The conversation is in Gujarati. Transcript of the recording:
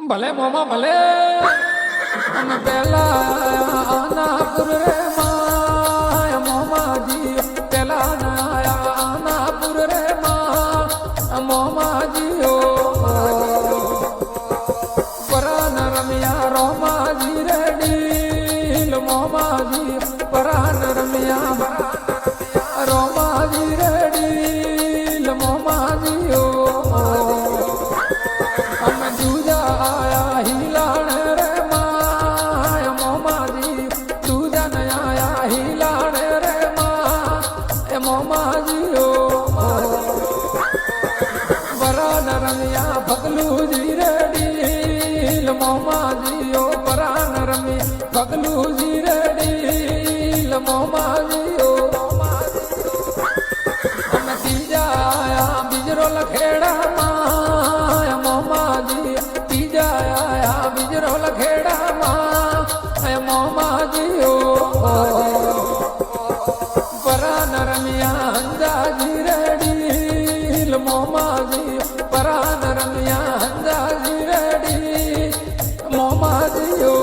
ભલે મોમા ભલે અમે પેલા આનાપુર રે માય મોમાજી પેલા આનાપુર રે મા મોમાજીઓ પરાન રમ્યા રોમાજી રે ડીલ મોમાજી પરાન રમ્યા રોમાજી રે ડીલ મોમાજીઓ અમે દૂજા આયા હિલાણ રે માય મોમાજી દૂજા ન આયા હિલાણ રે મા એ મોમાજીઓ પરાન રમ્યા ભગલુજી રે ડીલ મોમાજીઓ પરાન રમી ભગલુજી રે ડીલ મોમાજીઓ અમે ત્રીજા આયા બીજરો લખેડા માય મોમાજી ત્રીજા આયા બીજરો લખેડા માય મોમાજીઓ પરાન રમ્યા હંજાજી રે ડીલ મોમાજી પરાન રમ્યા હંજાજી રે ડીલ મોમાજીઓ